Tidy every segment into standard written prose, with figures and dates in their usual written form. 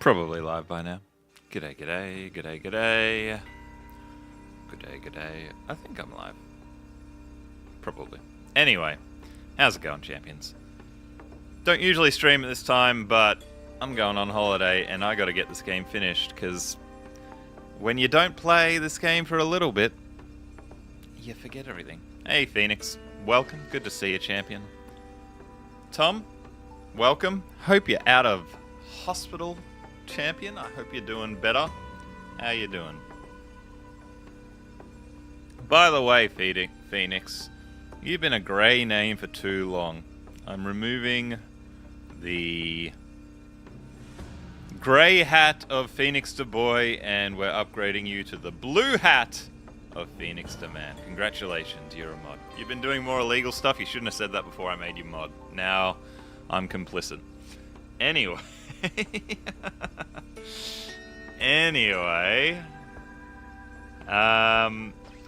Probably live by now. G'day, g'day, g'day, g'day. G'day, g'day. I think I'm live. Probably. Anyway, how's it going, champions? Don't usually stream at this time, but I'm going on holiday and I gotta get this game finished, because when you don't play this game for a little bit, you forget everything. Hey, Phoenix. Welcome. Good to see you, champion. Tom, welcome. Hope you're out of hospital, champion. I hope you're doing better. How you doing? By the way, Phoenix, you've been a grey name for too long. I'm removing the grey hat of Phoenix to Boy, and we're upgrading you to the blue hat of Phoenix to Man. Congratulations, you're a mod. You've been doing more illegal stuff. You shouldn't have said that before I made you mod. Now, I'm complicit. Anyway.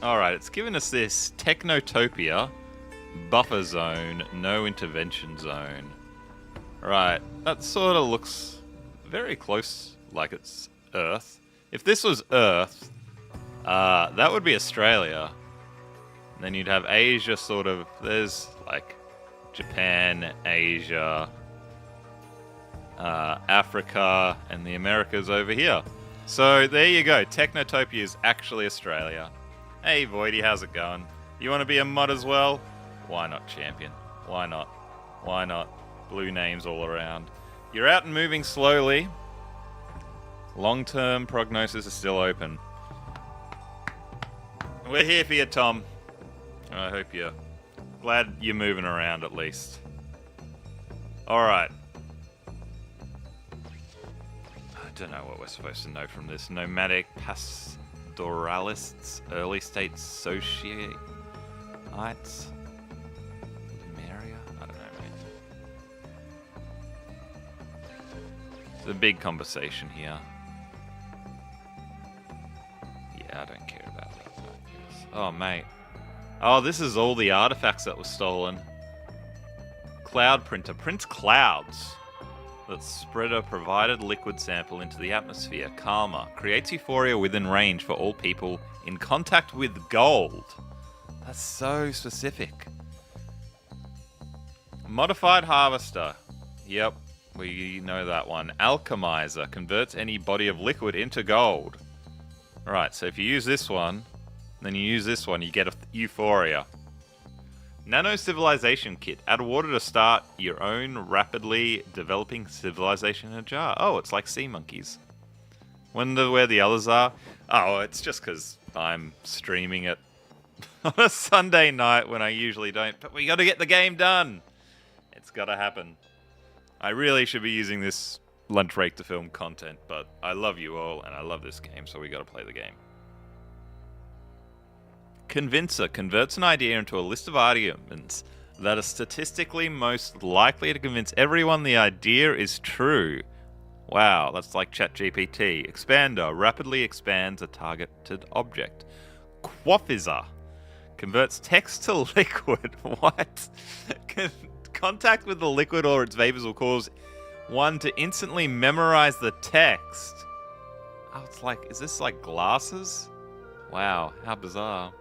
Alright, it's given us this Technotopia buffer zone, no intervention zone. Right, that sort of looks very close like it's Earth. If this was Earth, that would be Australia. And then you'd have Asia sort of, there's like Japan, Asia, Africa, and the Americas over here. So there you go. Technotopia is actually Australia. Hey Voidy, how's it going? You want to be a mod as well? Why not, champion? Why not? Why not? Blue names all around. You're out and moving slowly. Long-term prognosis is still open. We're here for you, Tom. I hope you're glad you're moving around at least. Alright. I don't know what we're supposed to know from this. Nomadic pastoralists, early state sociites. Lemuria? I don't know, mate. It's a big conversation here. Yeah, I don't care about that. Oh, mate. Oh, this is all the artifacts that were stolen. Cloud printer. Prints clouds that spread a provided liquid sample into the atmosphere. Karma. Creates euphoria within range for all people in contact with gold. That's so specific. Modified harvester. Yep, we know that one. Alchemizer. Converts any body of liquid into gold. Alright, so if you use this one, then you use this one, you get a euphoria. Nano civilization kit. Add water to start your own rapidly developing civilization in a jar. Oh, it's like sea monkeys. Wonder where the others are. Oh, it's just because I'm streaming it on a Sunday night when I usually don't. But we got to get the game done. It's got to happen. I really should be using this lunch break to film content, but I love you all and I love this game, so we got to play the game. Convincer converts an idea into a list of arguments that are statistically most likely to convince everyone the idea is true. Wow, that's like ChatGPT. Expander rapidly expands a targeted object. Quaffizer converts text to liquid. What? Contact with the liquid or its vapors will cause one to instantly memorize the text. Oh, it's like, is this like glasses? Wow, how bizarre.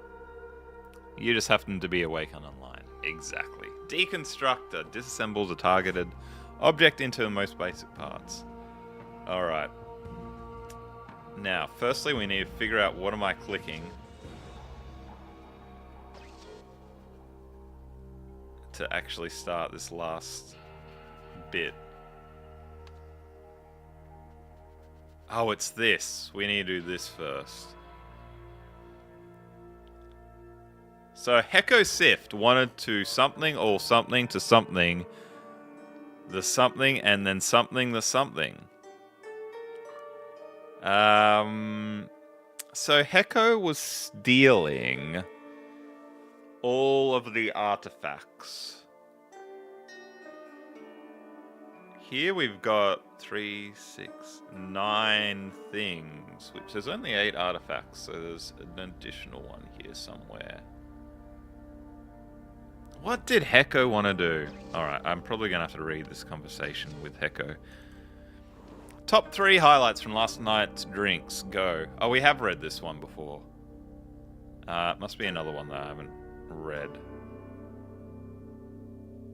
You just happen to be awake and online. Exactly. Deconstructor disassembles a targeted object into the most basic parts. Alright. Now, firstly we need to figure out what am I clicking to actually start this last bit. Oh, it's this. We need to do this first. So Hecko Sift wanted to something or something to something, the something and then something the something. So Hecko was stealing all of the artifacts. Here we've got 3, 6, 9 things, which there's only 8 artifacts, so there's an additional one here somewhere. What did Hecko want to do? Alright, I'm probably going to have to read this conversation with Hecko. Top 3 highlights from last night's drinks. Go. Oh, we have read this one before. It must be another one that I haven't read.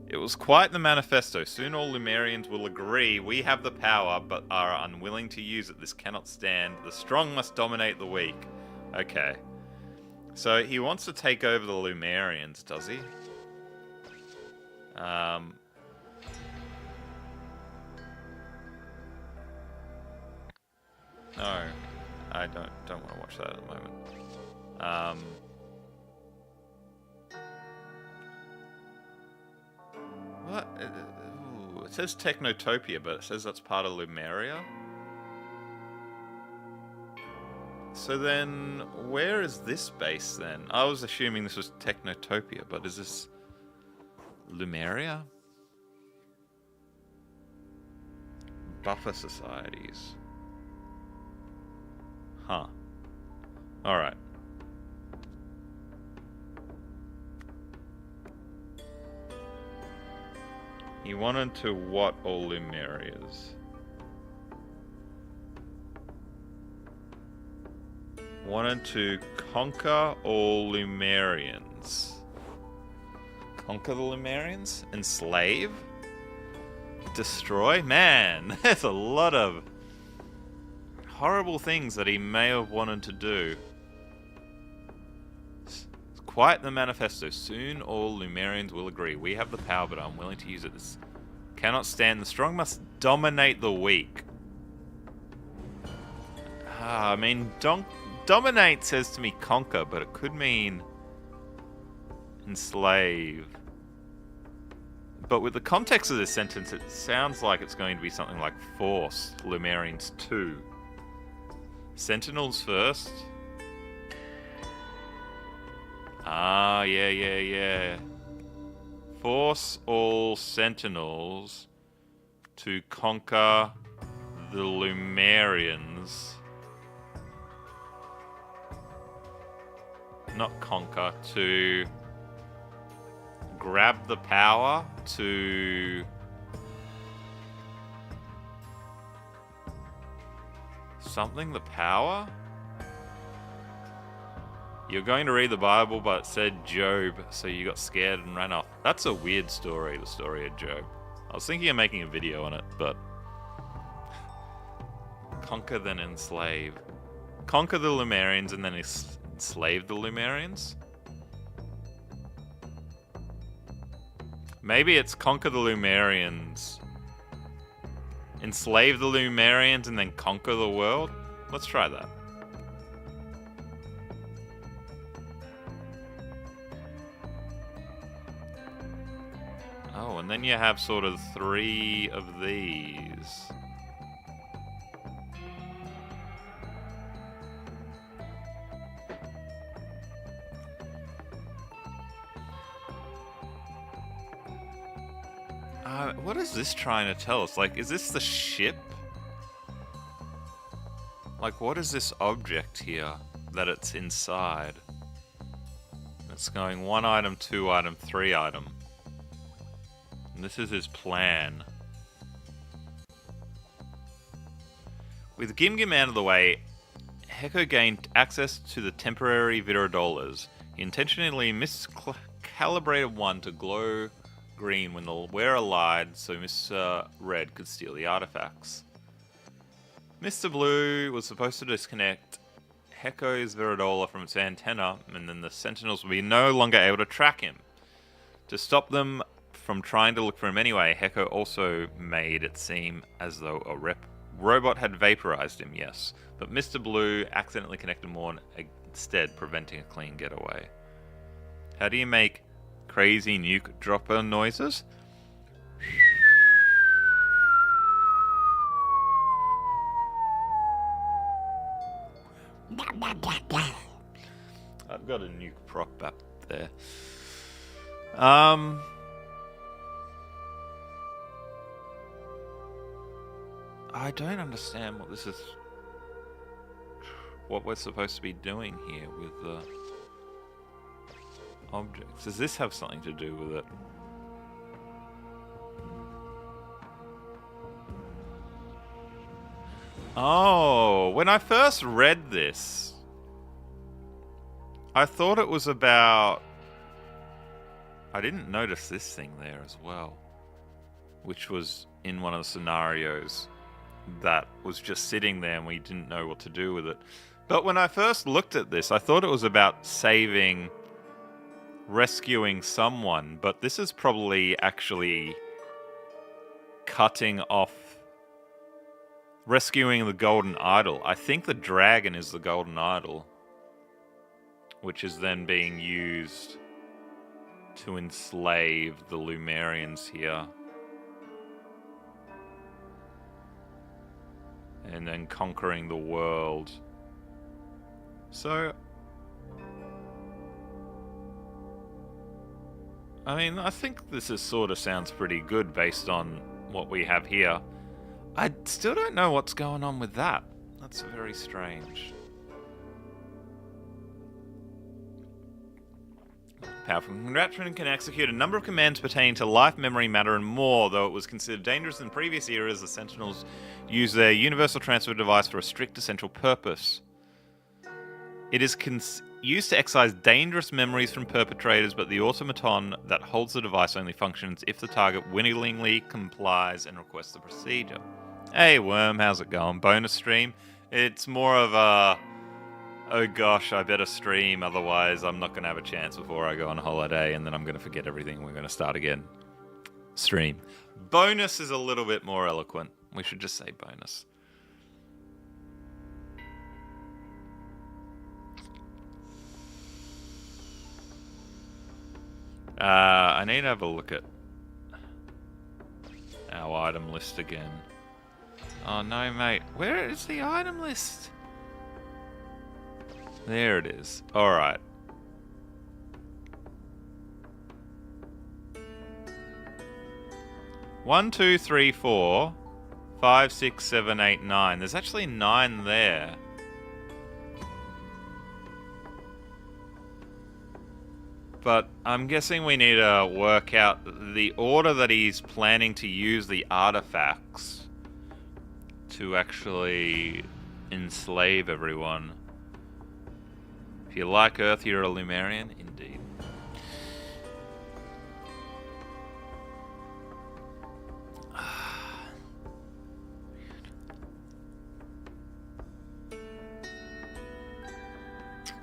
It was quite the manifesto. Soon all Lumerians will agree we have the power, but are unwilling to use it. This cannot stand. The strong must dominate the weak. Okay. So he wants to take over the Lumerians, does he? No, I don't want to watch that at the moment. What? Ooh, it says Technotopia, but it says that's part of Lumeria. So then, where is this base then? I was assuming this was Technotopia, but is this Lumeria? Buffer societies. Huh. Alright. He wanted to what all Lumerias? Wanted to conquer all Lumerians. Conquer the Lumerians? Enslave? Destroy? Man, there's a lot of horrible things that he may have wanted to do. It's quite the manifesto. Soon all Lumerians will agree. We have the power, but I'm willing to use it. This cannot stand. The strong must dominate the weak. I mean, dominate says to me conquer, but it could mean enslave. But with the context of this sentence, it sounds like it's going to be something like force Lumerians 2. Sentinels first. Ah, yeah. Force all Sentinels to conquer the Lumerians. Not conquer, to grab the power, to something, the power? You're going to read the Bible, but it said Job, so you got scared and ran off. That's a weird story, the story of Job. I was thinking of making a video on it, but conquer then enslave. Conquer the Lumerians and then enslave the Lumerians? Maybe it's conquer the Lumerians, enslave the Lumerians, and then conquer the world? Let's try that. Oh, and then you have sort of 3 of these. What is this trying to tell us? Like, is this the ship? Like, what is this object here that it's inside? It's going 1 item, 2 item, 3 item. And this is his plan. With Gim out of the way, Heko gained access to the temporary Viridolas. He intentionally miscalibrated one to glow green when the wearer lied, so Mr. Red could steal the artifacts. Mr. Blue was supposed to disconnect Heko's Viridola from its antenna, and then the Sentinels would be no longer able to track him. To stop them from trying to look for him anyway, Heko also made it seem as though a robot had vaporized him, yes. But Mr. Blue accidentally connected more instead, preventing a clean getaway. How do you make crazy nuke dropper noises? I've got a nuke prop up there. I don't understand what this is. What we're supposed to be doing here with the objects. Does this have something to do with it? Oh, when I first read this, I thought it was about... I didn't notice this thing there as well, which was in one of the scenarios that was just sitting there and we didn't know what to do with it. But when I first looked at this, I thought it was about rescuing someone, but this is probably actually cutting off, rescuing the golden idol. I think the dragon is the golden idol, which is then being used to enslave the Lumerians here. And then conquering the world. So, I mean, I think this is sort of sounds pretty good based on what we have here. I still don't know what's going on with that. That's very strange. Powerful contraption can execute a number of commands pertaining to life, memory, matter, and more. Though it was considered dangerous in previous eras, the Sentinels use their universal transfer device for a strict essential purpose. It is used to excise dangerous memories from perpetrators, but the automaton that holds the device only functions if the target willingly complies and requests the procedure. Hey Worm, how's it going? Bonus stream? It's more of a... oh gosh, I better stream, otherwise I'm not going to have a chance before I go on holiday, and then I'm going to forget everything and we're going to start again. Stream. Bonus is a little bit more eloquent. We should just say bonus. I need to have a look at our item list again. Oh no, mate. Where is the item list? There it is. Alright. One, two, three, 4, 5, 6, 7, 8, 9. There's actually 9 there. But I'm guessing we need to work out the order that he's planning to use the artifacts to actually enslave everyone. If you like Earth, you're a Lumerian? Indeed.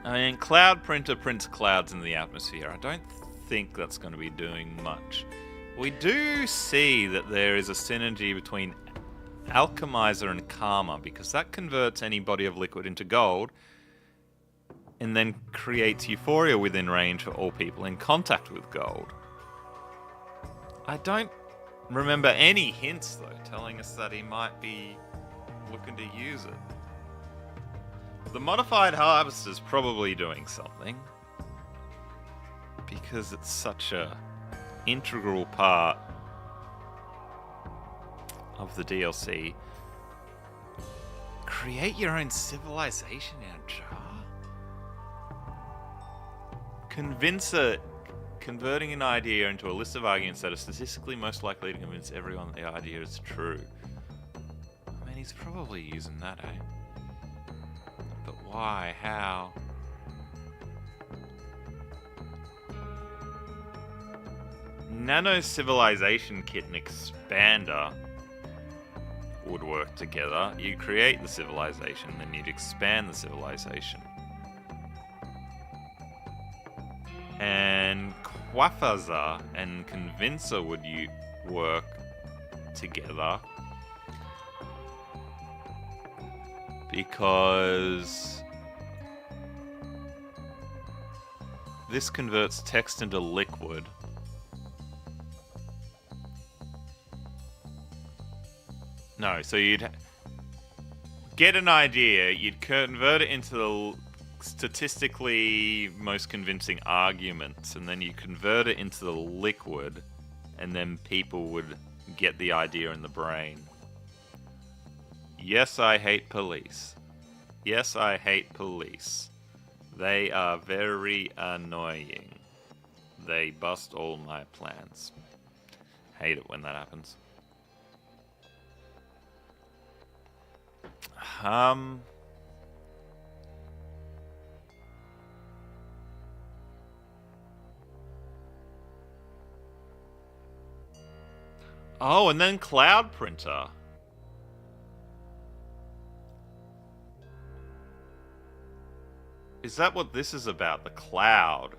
I mean, Cloud Printer prints clouds in the atmosphere. I don't think that's going to be doing much. We do see that there is a synergy between Alchemizer and Karma, because that converts any body of liquid into gold and then creates euphoria within range for all people in contact with gold. I don't remember any hints, though, telling us that he might be looking to use it. The modified harvester's probably doing something, because it's such a integral part of the DLC. Create your own civilization in a jar. Convincer, converting an idea into a list of arguments that are statistically most likely to convince everyone that the idea is true. I mean, he's probably using that, eh? But why? How? Nano Civilization Kit and Expander would work together. You create the civilization, then you'd expand the civilization. And Quafaza and Convincer would work together, because this converts text into liquid. No, so you'd get an idea, you'd convert it into the statistically most convincing arguments, and then you convert it into the liquid, and then people would get the idea in the brain. Yes, I hate police. Yes, I hate police. They are very annoying. They bust all my plans. Hate it when that happens. Um... Oh, and then Cloud Printer. Is that what this is about? The cloud?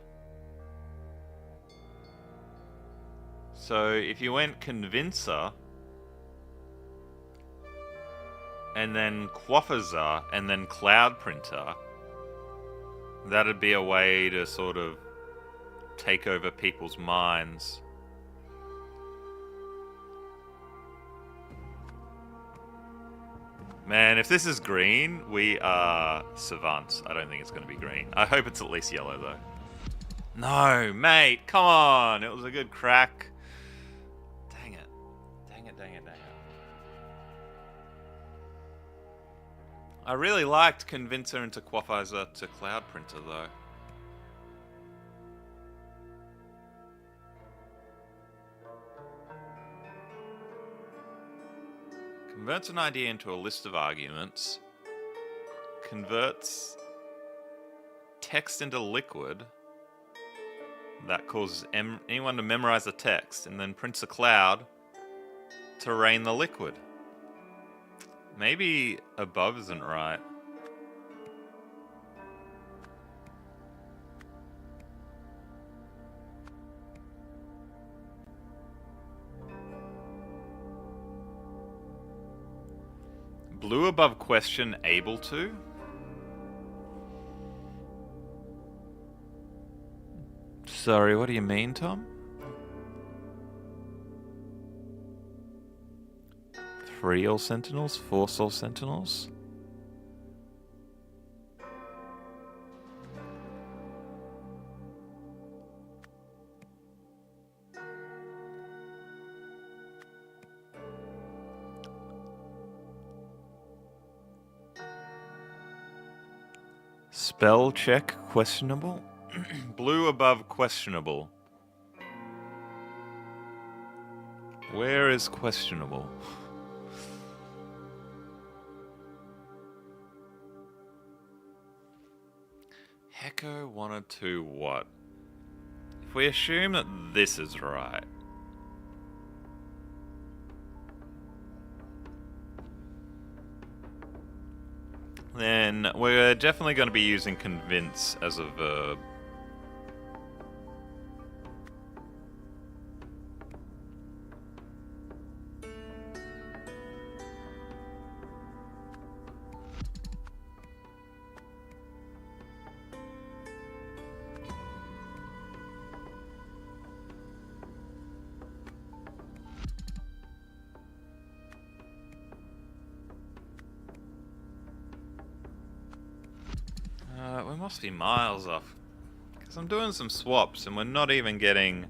So if you went Convincer, and then Quaffizer, and then Cloud Printer, that'd be a way to sort of take over people's minds. Man, if this is green, we are savants. I don't think it's going to be green. I hope it's at least yellow, though. No, mate, come on. It was a good crack. Dang it. Dang it, dang it, dang it. I really liked Convincer into Quaffizer to Cloud Printer, though. Converts an idea into a list of arguments. Converts text into liquid. That causes anyone to memorize the text, and then prints a cloud to rain the liquid. Maybe above isn't right. Blue above question, able to? Sorry, what do you mean, Tom? 3 all sentinels, 4 soul sentinels? Spell check questionable? Blue above questionable. Where is questionable? Hecko wanted to what? If we assume that this is right. Then we're definitely going to be using convince as a verb. We must be miles off. Because I'm doing some swaps and we're not even getting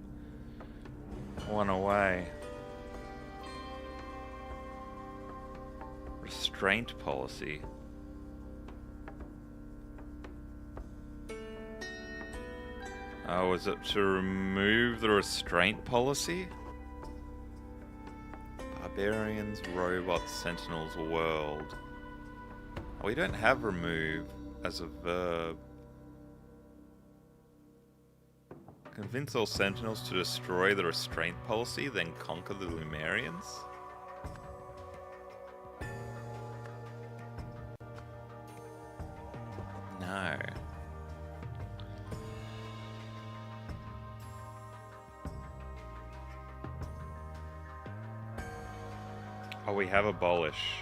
one away. Restraint policy. Oh, is it to remove the restraint policy? Barbarians, robots, sentinels, world. Oh, we don't have remove as a verb. Convince all sentinels to destroy the restraint policy, then conquer the Lumerians? No. Oh, we have abolish.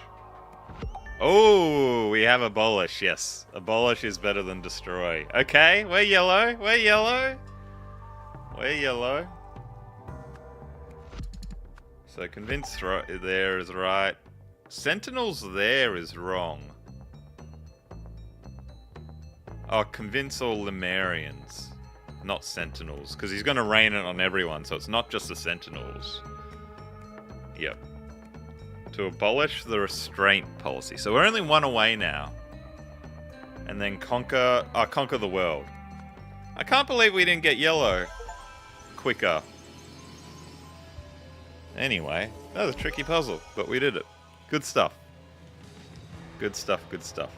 Oh, we have abolish, yes. Abolish is better than destroy. Okay, we're yellow, we're yellow. We're yellow. So convince there is right. Sentinels there is wrong. Oh, convince all Lemurians. Not sentinels, because he's going to rain it on everyone, so it's not just the sentinels. Yep. To abolish the restraint policy. So we're only one away now. And then conquer the world. I can't believe we didn't get yellow quicker. Anyway, that was a tricky puzzle, but we did it. Good stuff. Good stuff, good stuff.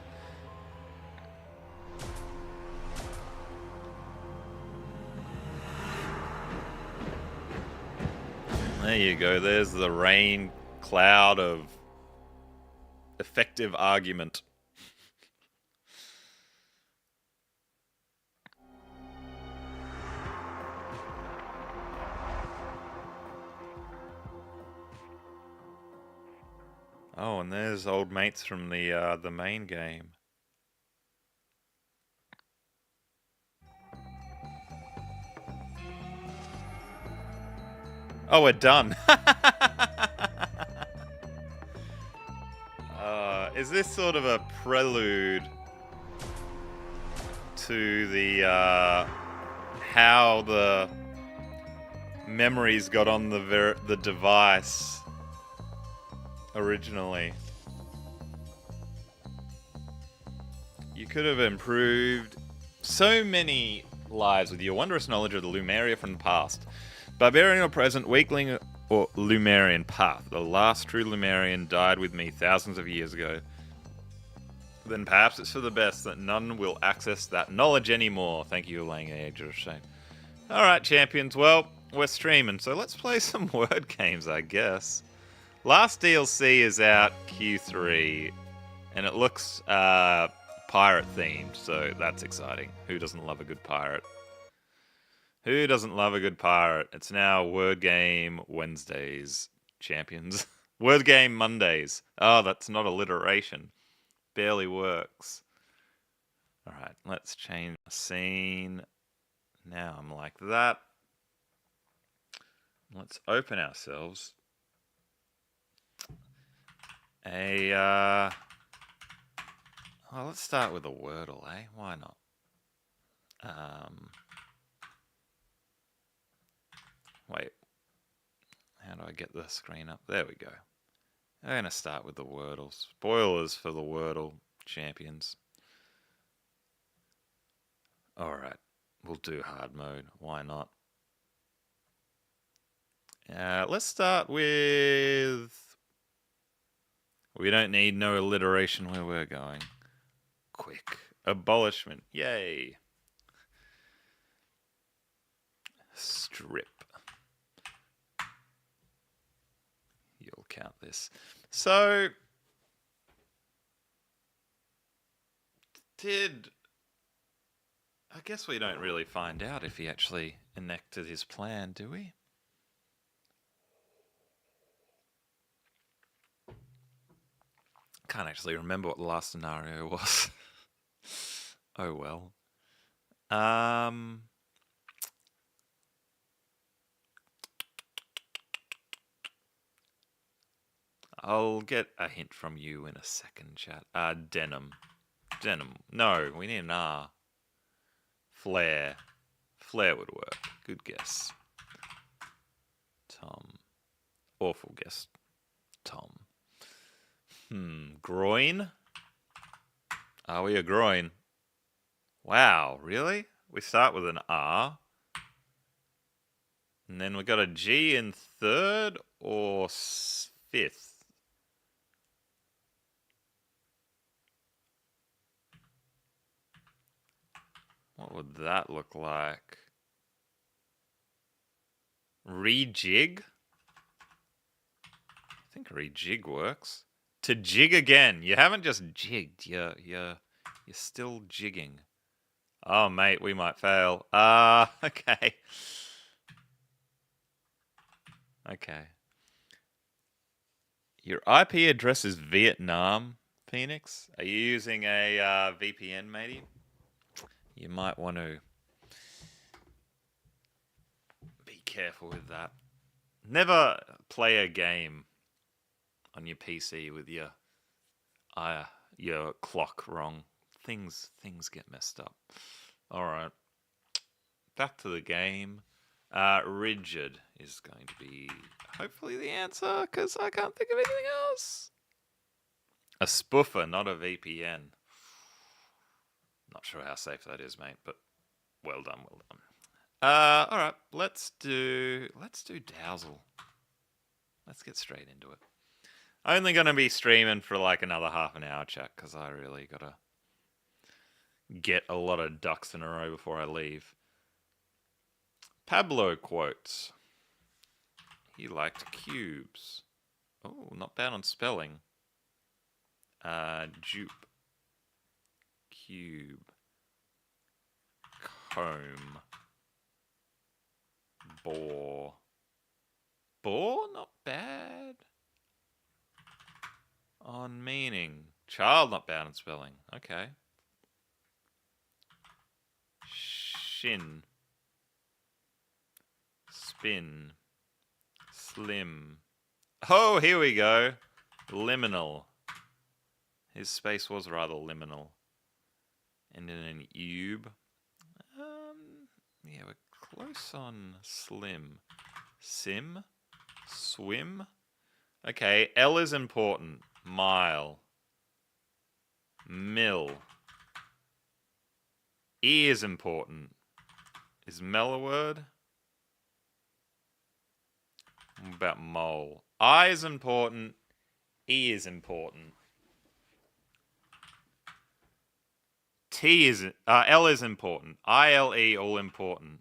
There you go. There's the rain cloud of effective argument. Oh, and there's old mates from the main game. Oh, we're done. Is this sort of a prelude to the how the memories got on the device originally? You could have improved so many lives with your wondrous knowledge of the Lumeria from the past. Barbarian or present, weakling or Lumerian path. The last true Lumerian died with me thousands of years ago. Then perhaps it's for the best that none will access that knowledge anymore. Thank you for laying an age of shame. Alright, champions. Well, we're streaming, so let's play some word games, I guess. Last DLC is out Q3, and it looks pirate themed, so that's exciting. Who doesn't love a good pirate? Who doesn't love a good pirate? It's now Word Game Wednesdays, champions. Word Game Mondays. Oh, that's not alliteration. Barely works. Alright, let's change the scene. Now I'm like that. Let's open ourselves a... Oh, let's start with a Wordle, eh? Why not? Wait. How do I get the screen up? There we go. I'm going to start with the Wordle. Spoilers for the Wordle champions. Alright. We'll do hard mode. Why not? Let's start with... We don't need no alliteration where we're going. Quick. Abolishment. Yay. Strip. You'll count this. So... I guess we don't really find out if he actually enacted his plan, do we? Can't actually remember what the last scenario was. Oh well. I'll get a hint from you in a second, chat. Denim. Denim. No, we need an R. Flare. Flare would work. Good guess. Tom. Awful guess. Tom. Groin? Are we a groin? Wow, really? We start with an R. And then we got a G in third or fifth? What would that look like? Rejig? I think rejig works. To jig again. You haven't just jigged. You're still jigging. Oh, mate, we might fail. Okay. Okay. Your IP address is Vietnam, Phoenix. Are you using a VPN, matey? You might want to be careful with that. Never play a game on your PC with your clock wrong. Things get messed up. All right, back to the game. Rigid is going to be hopefully the answer because I can't think of anything else. A spoofer, not a VPN. Not sure how safe that is, mate, but well done, well done. All right, let's do Dowsel. Let's get straight into it. Only going to be streaming for like another half an hour, chat, because I really got to get a lot of ducks in a row before I leave. Pablo quotes. He liked cubes. Oh, not bad on spelling. Jupe. Cube. Comb. Bore. Bore? Not bad. On meaning. Child, not bad on spelling. Okay. Shin. Spin. Slim. Oh, here we go. Liminal. His space was rather liminal. And then an oob. Yeah, we're close on slim. Sim. Swim. Okay, L is important. Mile. Mill. E is important. Is mel a word? What about mole? I is important. E is important. L is important. ILE all important.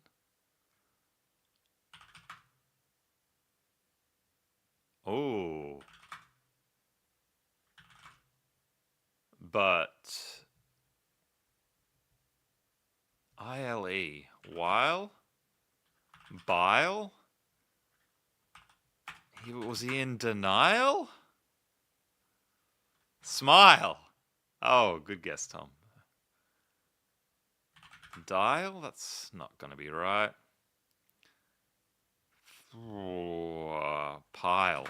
Oh. But ILE. While? Bile? Was he in denial? Smile. Oh, good guess, Tom. Dial? That's not going to be right. Pile.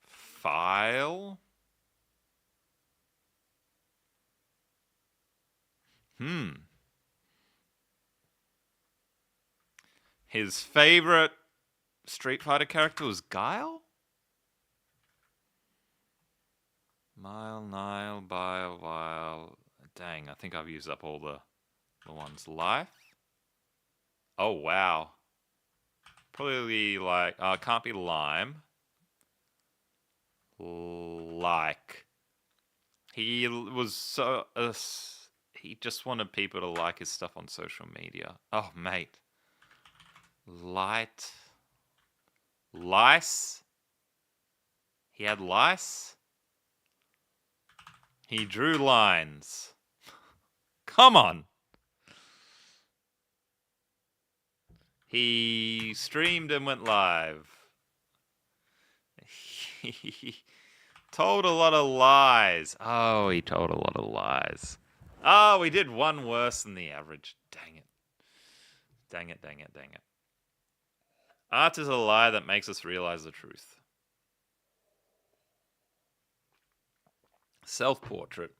File? His favorite Street Fighter character was Guile? Mile, Nile, Bile, Vile. Dang, I think I've used up all the ones. Life? Oh, wow. Probably like, can't be lime. Like. He was so, he just wanted people to like his stuff on social media. Oh, mate. Light. Lice? He had lice? He drew lines. Come on. He streamed and went live. He told a lot of lies. Oh, he told a lot of lies. Oh, we did one worse than the average. Dang it. Dang it, dang it, dang it. Art is a lie that makes us realize the truth. Self-portrait.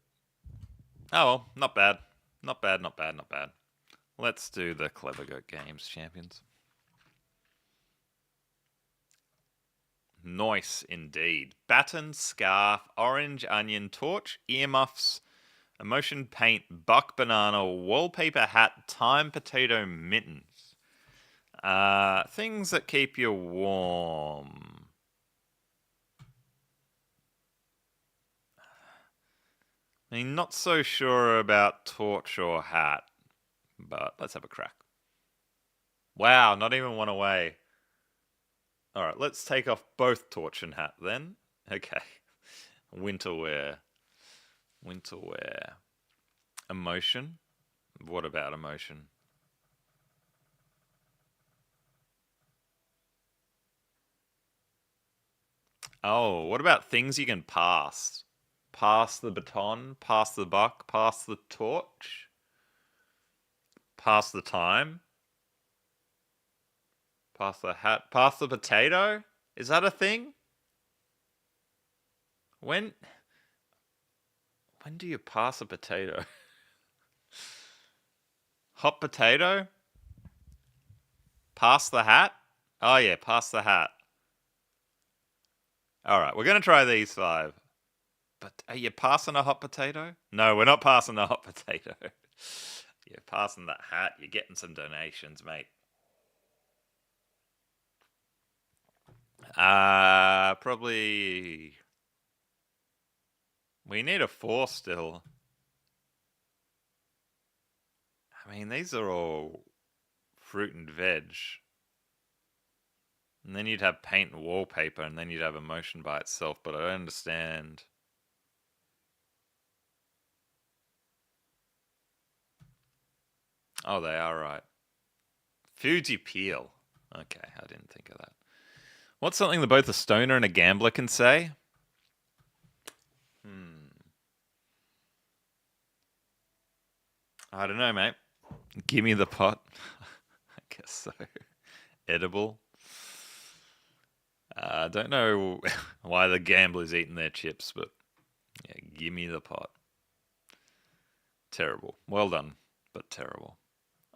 Oh, well, not bad. Not bad, not bad, not bad. Let's do the Clever Goat Games champions. Nice indeed. Baton, scarf, orange onion, torch, earmuffs, emotion paint, buck banana, wallpaper hat, time potato mittens. Things that keep you warm. I mean, not so sure about torch or hat, but let's have a crack. Wow, not even one away. Alright, let's take off both torch and hat then. Okay. Winter wear. Winter wear. Emotion. What about emotion? Oh, what about things you can pass? Pass the baton, pass the buck, pass the torch, pass the time, pass the hat, pass the potato? Is that a thing? When do you pass a potato? Hot potato? Pass the hat? Oh yeah, pass the hat. Alright, we're going to try these 5. But are you passing a hot potato? No, we're not passing a hot potato. You're passing that hat. You're getting some donations, mate. Probably. We need a 4 still. I mean, these are all fruit and veg. And then you'd have paint and wallpaper, and then you'd have emotion by itself, but I don't understand. Oh, they are right. Fuji peel. Okay, I didn't think of that. What's something that both a stoner and a gambler can say? I don't know, mate. Give me the pot. I guess so. Edible. I don't know why the gamblers eating their chips, but yeah, give me the pot. Terrible. Well done, but terrible.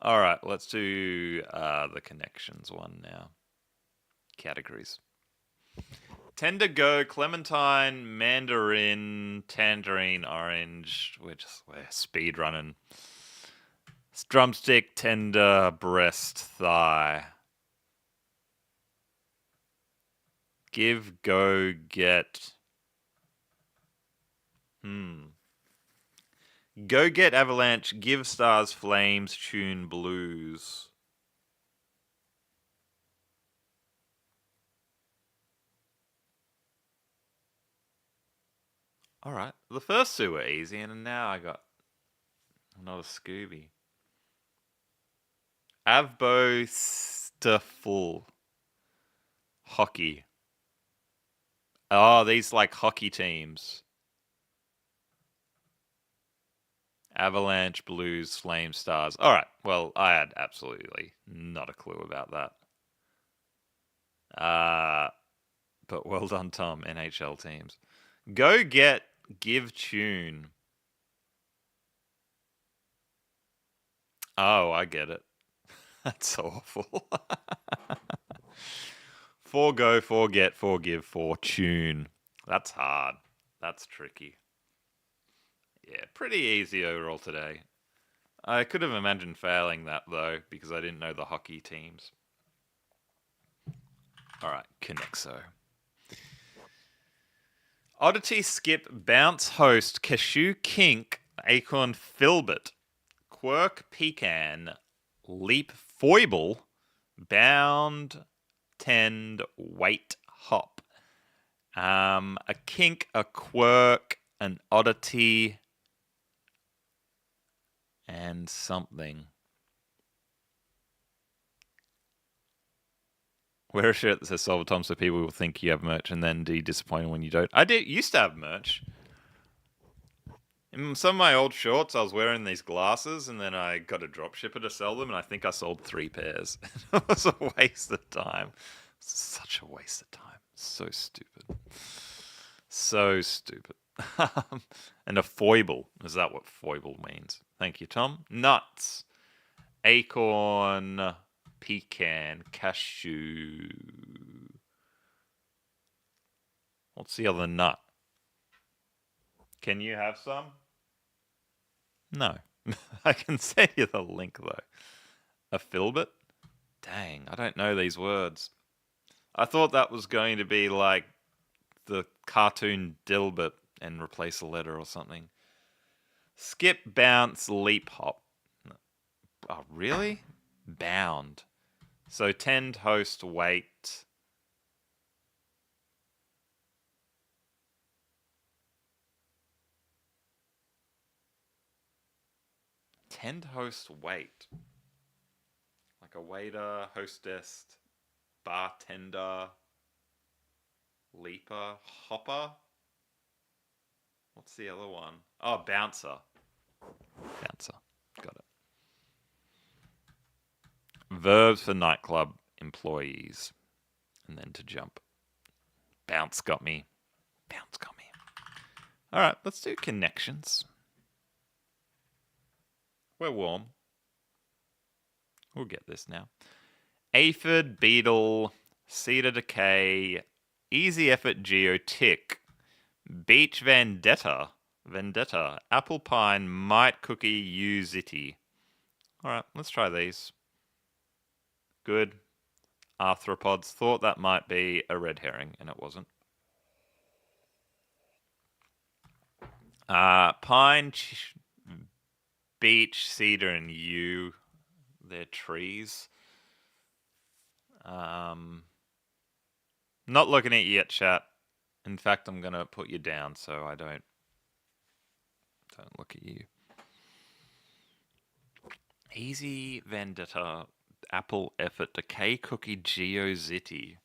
All right, let's do the connections one now. Categories. Tend go clementine, mandarin, tangerine, orange. We're speed running. Drumstick, tender, breast, thigh. Give, go, get. Go get avalanche, give stars flames, tune blues. Alright. The first two were easy, and now I got another Scooby. Avbo Stufful. Hockey. Oh, these like hockey teams. Avalanche, Blues, Flame Stars. Alright, well, I had absolutely not a clue about that. But well done, Tom, NHL teams. Go get, give tune. Oh, I get it. That's awful. Forgo, forget, forgive, fortune. That's hard. That's tricky. Yeah, pretty easy overall today. I could have imagined failing that though, because I didn't know the hockey teams. Alright, Connexo. Oddity, skip, bounce, host, cashew, kink, acorn, filbert, quirk, pecan, leap, foible, bound, tend, wait, hop. A kink, a quirk, an oddity, and something. Wear a shirt that says Solver Tom so people will think you have merch and then be disappointed when you don't. I used to have merch. In some of my old shorts, I was wearing these glasses and then I got a drop shipper to sell them and I think I sold 3 pairs. It was a waste of time. Such a waste of time. So stupid. So stupid. And a foible. Is that what foible means? Thank you, Tom. Nuts. Acorn, pecan, cashew. What's the other nut? Can you have some? No. I can send you the link though. A filbert? Dang, I don't know these words. I thought that was going to be like the cartoon Dilbert and replace a letter or something. Skip, bounce, leap, hop. Oh, really? Bound. So tend, host, wait. Tend, host, wait. Like a waiter, hostess, bartender, leaper, hopper. What's the other one? Oh, bouncer. Bouncer. Got it. Verbs for nightclub employees. And then to jump. Bounce got me. Bounce got me. All right, let's do connections. We're warm. We'll get this now. Aphid, beetle, cedar decay, easy effort geotick, beach vendetta, apple pine, might cookie, uzity. All right, let's try these. Good. arthropods. Thought that might be a red herring, and it wasn't. Pine, beech, cedar, and yew. They're trees. Not looking at you yet, chat. In fact, I'm gonna put you down so I don't look at you. Easy Vendetta, Apple Effort, Decay Cookie, Geozity.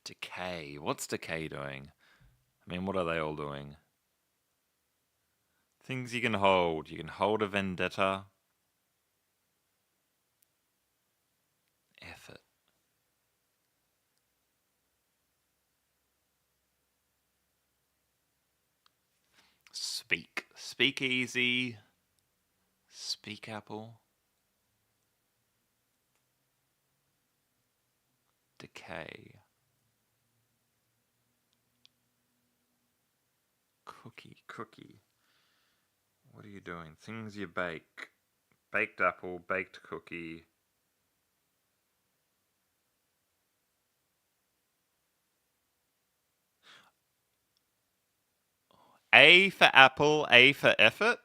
Decay. What's Decay doing? I mean, what are they all doing? Things you can hold. You can hold a Vendetta. Effort. Speak. Speak easy. Speak Apple. Decay. Cookie. What are you doing? Things you bake. Baked apple, baked cookie. A for apple, A for effort.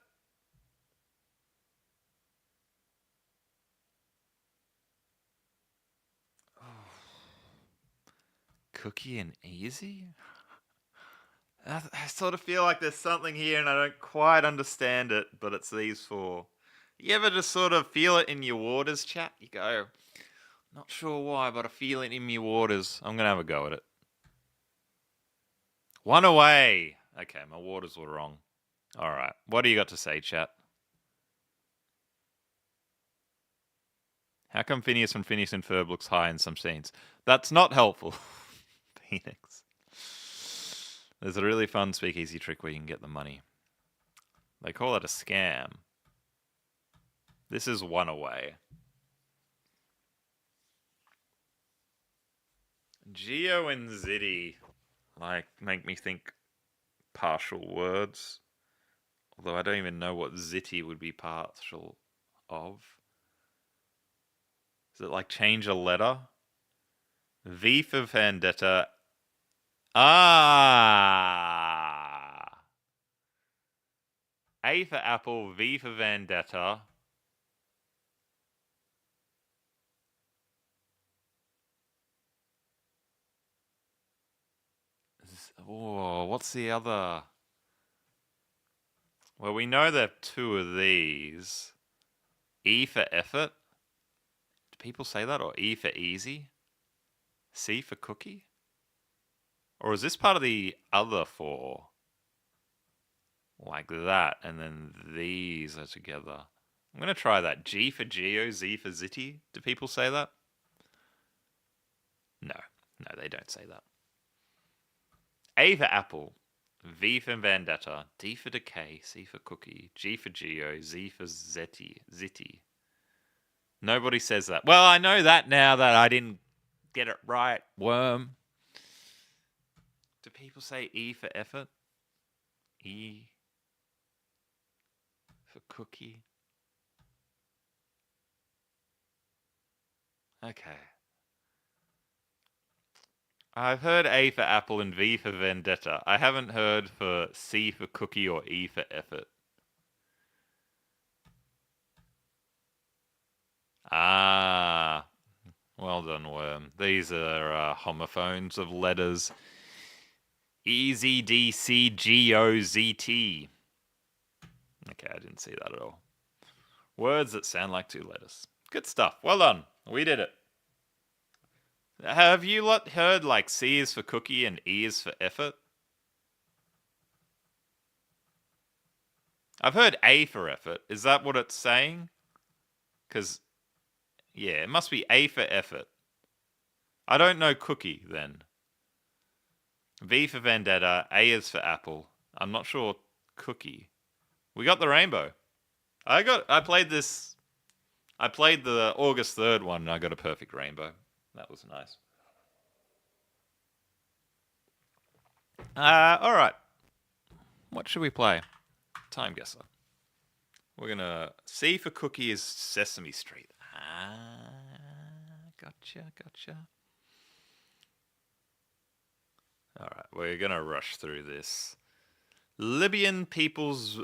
Cookie and easy? I sort of feel like there's something here and I don't quite understand it, but it's these four. You ever just sort of feel it in your waters, chat? You go, not sure why, but I feel it in my waters. I'm going to have a go at it. One away. Okay, my waters were wrong. All right. What do you got to say, chat? How come Phineas and Ferb looks high in some scenes? That's not helpful. Phoenix. There's a really fun speakeasy trick where you can get the money. They call it a scam. This is one away. Geo and Zitty, like, make me think partial words. Although I don't even know what Zitty would be partial of. Is it like change a letter? V for Vendetta. Ah! A for Apple, V for Vendetta. Oh, what's the other? Well, we know there are two of these. E for effort. Do people say that? Or E for easy? C for cookie? Or is this part of the other four? Like that, and then these are together. I'm going to try that. G for Geo, Z for Zitty. Do people say that? No, they don't say that. A for Apple, V for Vendetta, D for Decay, C for Cookie, G for Geo, Z for Zitty. Nobody says that. Well, I know that now that I didn't get it right. Worm. Do people say E for effort? E for cookie? Okay. I've heard A for apple and V for vendetta. I haven't heard for C for cookie or E for effort. Ah. Well done, Worm. These are homophones of letters. EZDCGOZT. Okay, I didn't see that at all. Words that sound like two letters. Good stuff. Well done. We did it. Have you heard like C is for cookie and E is for effort? I've heard A for effort. Is that what it's saying? Because, yeah, it must be A for effort. I don't know cookie then. V for vendetta. A is for apple. I'm not sure cookie. We got the rainbow. I played this. I played the August 3rd one and I got a perfect rainbow. That was nice. Alright. What should we play? Time guesser. We're gonna C for cookie is Sesame Street. Gotcha. All right, we're gonna rush through this. Libyan People's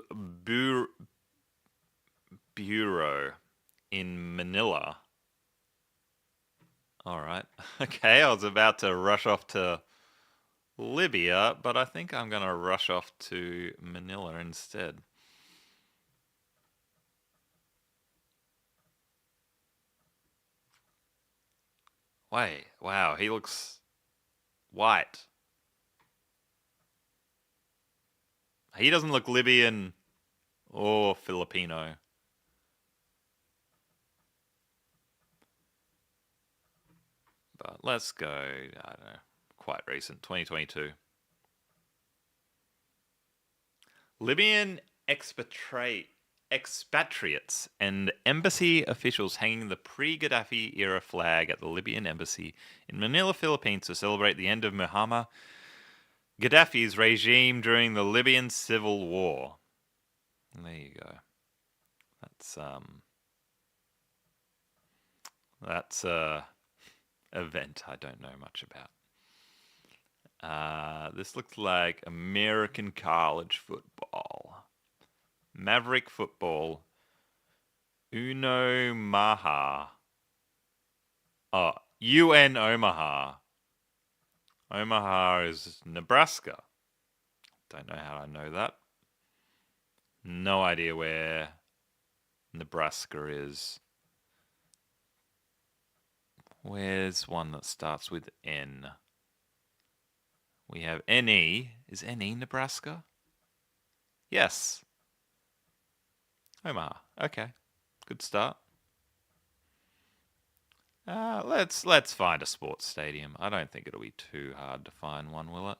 Bureau in Manila. All right. Okay, I was about to rush off to Libya, but I think I'm gonna rush off to Manila instead. Wait, wow, he looks white. He doesn't look Libyan or Filipino. But let's go, I don't know, quite recent, 2022. Libyan expatriates and embassy officials hanging the pre-Gaddafi era flag at the Libyan embassy in Manila, Philippines to celebrate the end of Muammar Gaddafi's regime during the Libyan civil war. There you go. That's event I don't know much about. This looks like American college football. Maverick football. Uno Maha. Oh, UN Omaha. Omaha is Nebraska. Don't know how I know that. No idea where Nebraska is. Where's one that starts with N? We have NE. Is NE Nebraska? Yes. Omaha. Okay. Good start. Let's find a sports stadium. I don't think it'll be too hard to find one, will it?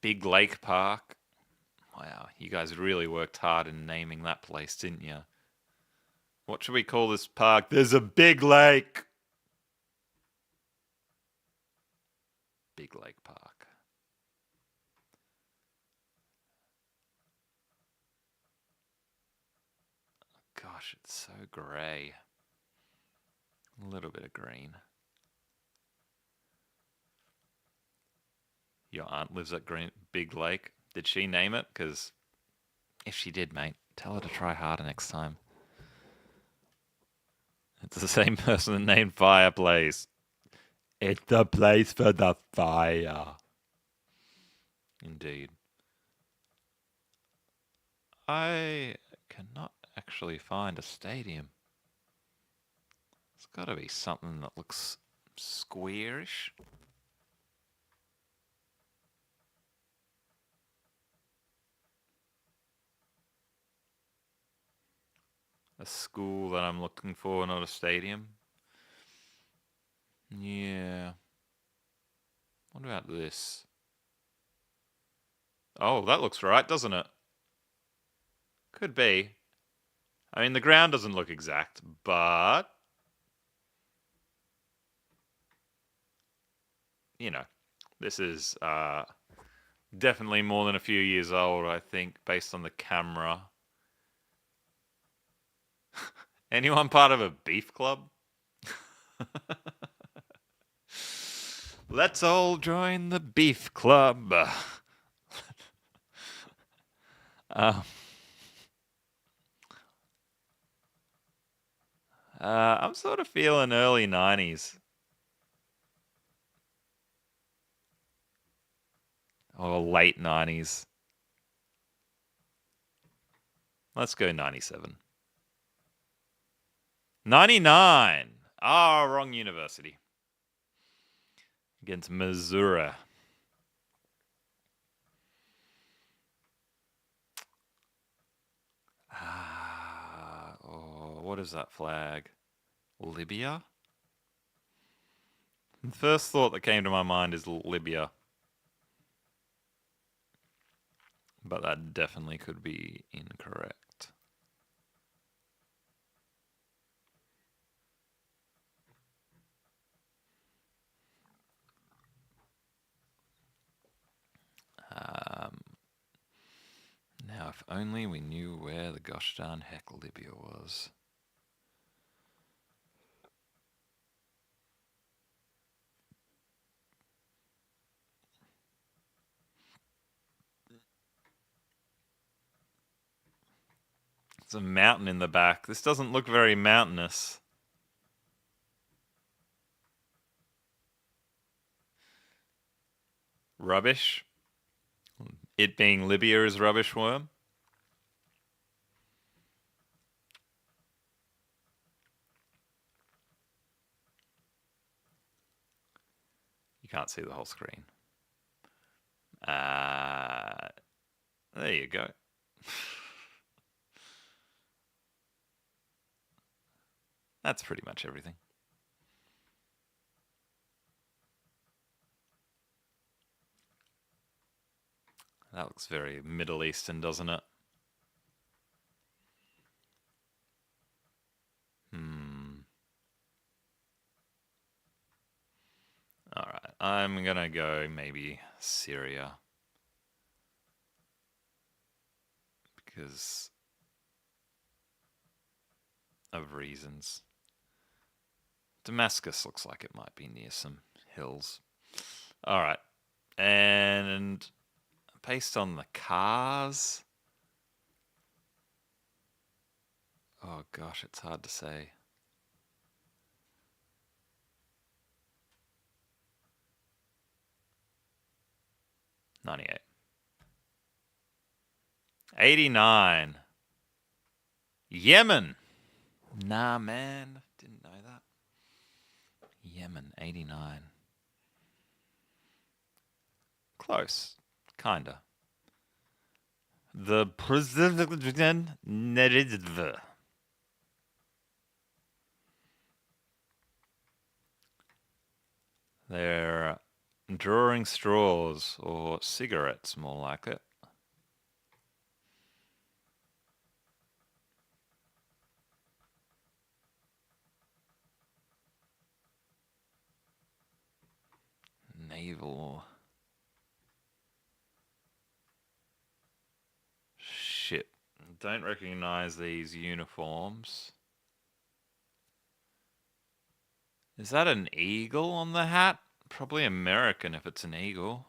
Big Lake Park. Wow, you guys really worked hard in naming that place, didn't you? What should we call this park? There's a big lake. Big Lake Park. Gosh, it's so grey. A little bit of green. Your aunt lives at Big Lake. Did she name it? Because if she did, mate, tell her to try harder next time. It's the same person that named Fireplace. It's the place for the fire. Indeed. I cannot actually find a stadium. It's got to be something that looks squarish. A school that I'm looking for, not a stadium. Yeah. What about this? Oh, that looks right, doesn't it? Could be. I mean, the ground doesn't look exact, but you know, this is definitely more than a few years old, I think, based on the camera. Anyone part of a beef club? Let's all join the beef club. I'm sort of feeling early 90s. Or late 90s. Let's go 97. 99! Ah, wrong university. Against Missouri. What is that flag? Libya? The first thought that came to my mind is Libya. But that definitely could be incorrect. if only we knew where the gosh darn heck Libya was. There's a mountain in the back. This doesn't look very mountainous. Rubbish. It being Libya is rubbish worm. You can't see the whole screen. There you go. That's pretty much everything. That looks very Middle Eastern, doesn't it? Alright, I'm gonna go maybe Syria. Because of reasons. Damascus looks like it might be near some hills. Alright, and based on the cars... Oh gosh, it's hard to say. $98. 89. Yemen. Nah, man. Didn't know that. Yemen, 89. Close. Kinda. The President Neredv. They're drawing straws, or cigarettes, more like it. Naval. Shit. Don't recognize these uniforms. Is that an eagle on the hat? Probably American if it's an eagle.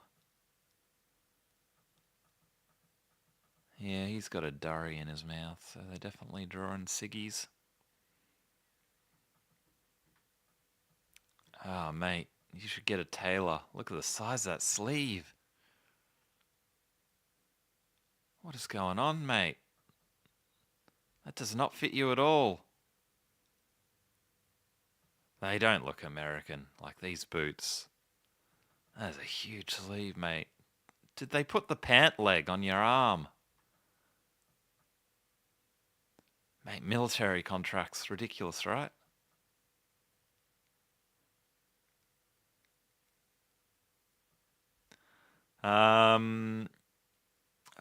Yeah, he's got a durry in his mouth, so they're definitely drawing ciggies. Oh, mate, you should get a tailor. Look at the size of that sleeve. What is going on, mate? That does not fit you at all. They don't look American, like these boots. That is a huge sleeve, mate. Did they put the pant leg on your arm? Mate, military contracts, ridiculous, right? I'm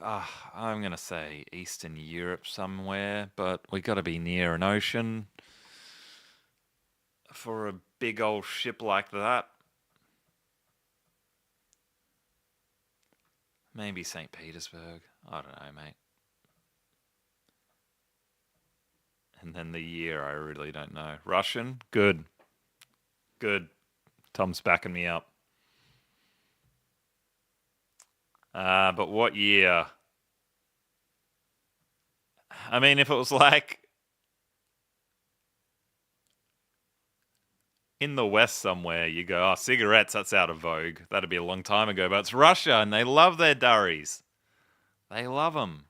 gonna say Eastern Europe somewhere, but we got to be near an ocean for a big old ship like that. Maybe St. Petersburg. I don't know, mate. And then the year, I really don't know. Russian? Good. Good. Tom's backing me up. But what year? I mean, if it was like in the West somewhere, you go, oh, cigarettes, that's out of vogue. That'd be a long time ago. But it's Russia, and they love their durries. They love them.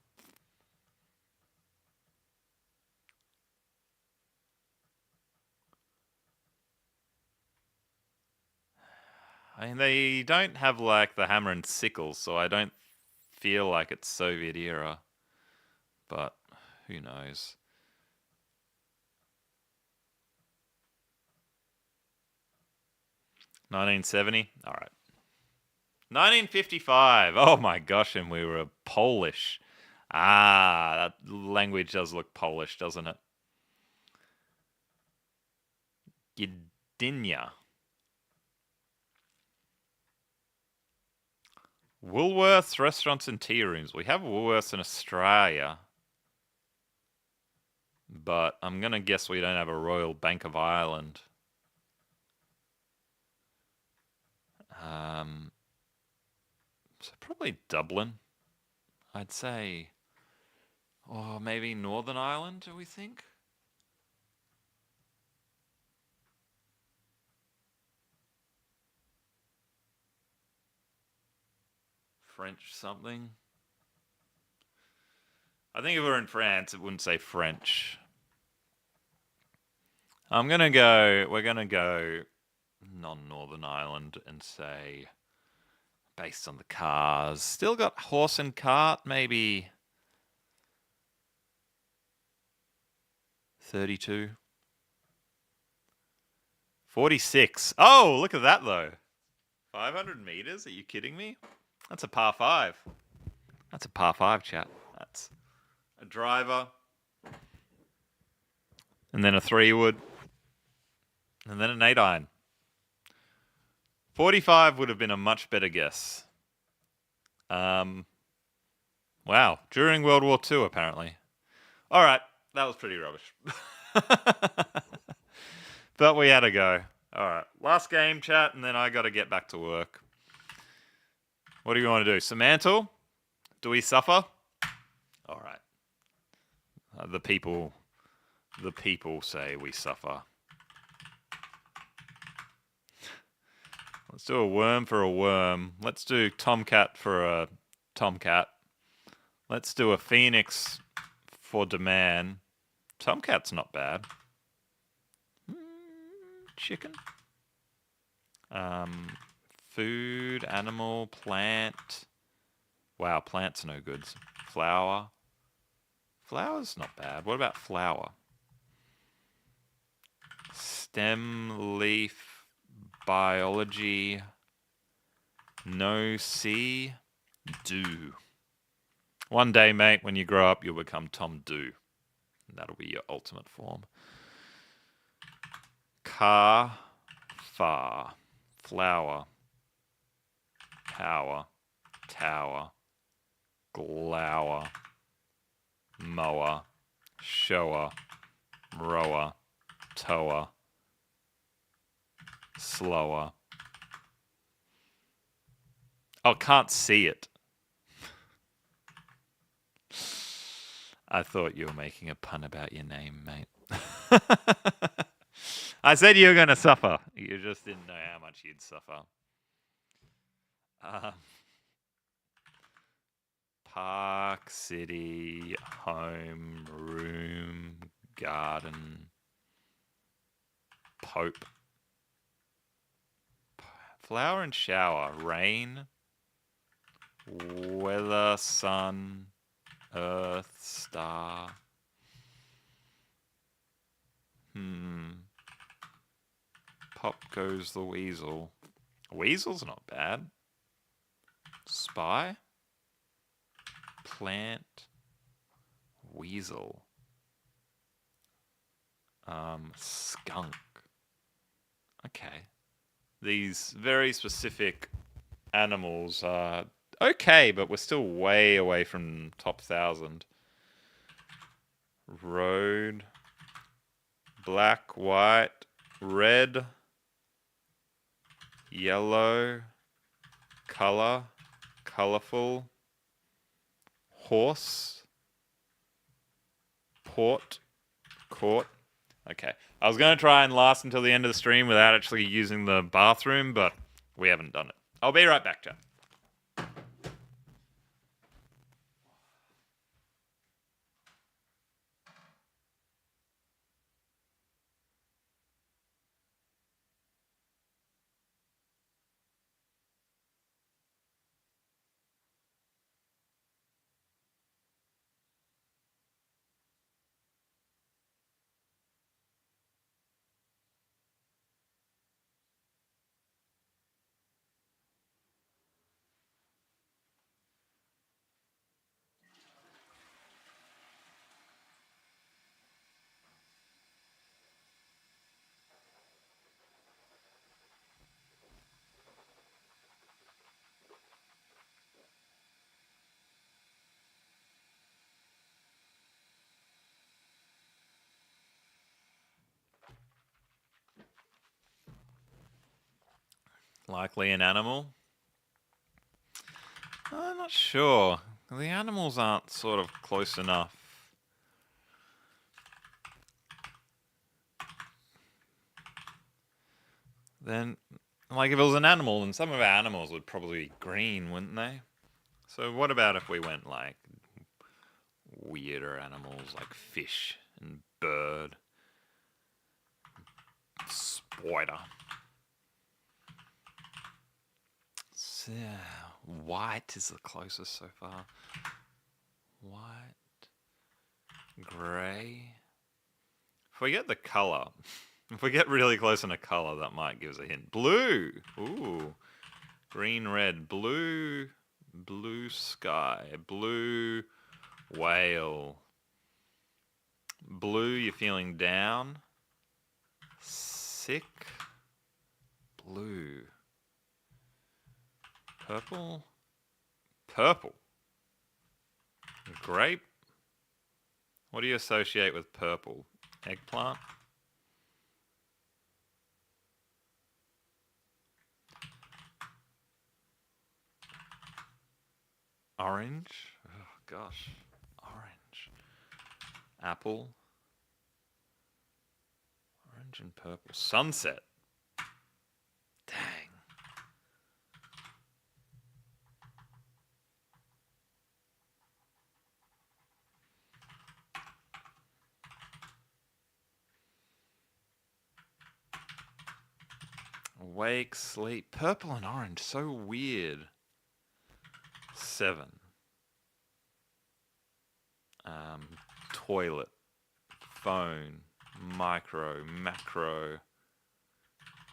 I mean, they don't have like the hammer and sickle, so I don't feel like it's Soviet era. But who knows? $1970? All right. 1955. Oh my gosh, and we were Polish. Ah, that language does look Polish, doesn't it? Gdynia. Woolworths, restaurants, and tea rooms. We have Woolworths in Australia, but I'm gonna guess we don't have a Royal Bank of Ireland. Um, so probably Dublin. I'd say, or maybe Northern Ireland. Do we think? French something. I think if we were in France, it wouldn't say French. We're gonna go non-Northern Ireland and say, based on the cars, still got horse and cart, maybe 32. 46. Oh, look at that though. 500 meters? Are you kidding me? That's a par five. That's a par five, chat. That's a driver, and then a 3-wood, and then an 8-iron. 45 would have been a much better guess. Wow. During World War II, apparently. All right. That was pretty rubbish. But we had to go. All right. Last game, chat, and then I got to get back to work. What do you want to do? Samantha? Do we suffer? All right. The people say we suffer. Let's do a worm for a worm. Let's do tomcat for a tomcat. Let's do a phoenix for demand. Tomcat's not bad. Chicken. Food, animal, plant. Wow, plant's no good. Flower. Flower's not bad. What about flower? Stem, leaf, biology. No C. Do. One day, mate, when you grow up, you'll become Tom Do. And that'll be your ultimate form. Car, far, flower, power, tower, glower, mower, shower, rower, tower, slower. Oh, can't see it. I thought you were making a pun about your name, mate. I said you were going to suffer. You just didn't know how much you'd suffer. Park, city, home, room, garden, pope. Flower and shower, rain, weather, sun, earth, star. Pop goes the weasel. Weasel's not bad. Spy, plant, weasel. Skunk. Okay. These very specific animals are okay, but we're still way away from top 1,000. Road. Black, white, red, yellow, color, colorful, horse, port, court. Okay. I was going to try and last until the end of the stream without actually using the bathroom, but we haven't done it. I'll be right back, chat. Likely an animal? I'm not sure. The animals aren't sort of close enough. Then, like if it was an animal, then some of our animals would probably be green, wouldn't they? So what about if we went like weirder animals like fish and bird, spider? So, white is the closest so far. White, grey. If we get the colour, if we get really close in a colour, that might give us a hint. Blue! Ooh. Green, red, blue, blue sky, blue whale. Blue, you're feeling down. Sick. Blue. Purple. Purple. Grape. What do you associate with purple? Eggplant. Orange. Oh, gosh. Orange. Apple. Orange and purple. Sunset. Dang. Awake, sleep. Purple and orange. So weird. 7. Toilet. Phone. Micro. Macro.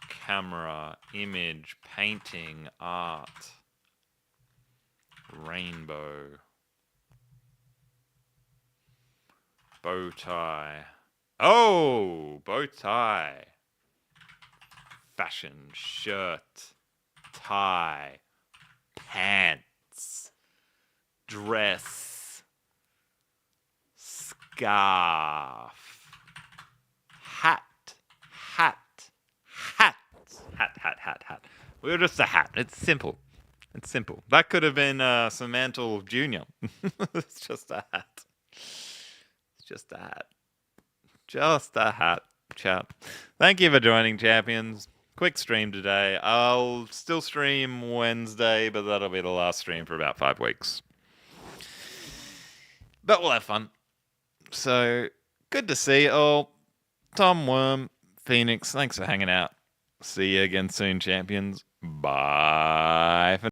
Camera. Image. Painting. Art. Rainbow. Bow tie. Oh! Bow tie. Fashion. Shirt. Tie. Pants. Dress. Scarf. Hat. Hat. Hat. Hat. We were just a hat. It's simple. It's simple. That could have been Samantha Jr. It's just a hat. It's just a hat. Just a hat, chat. Thank you for joining, champions. Quick stream today. I'll still stream Wednesday, but that'll be the last stream for about 5 weeks. But we'll have fun. So, good to see you all. Tom Worm, Phoenix, thanks for hanging out. See you again soon, champions. Bye for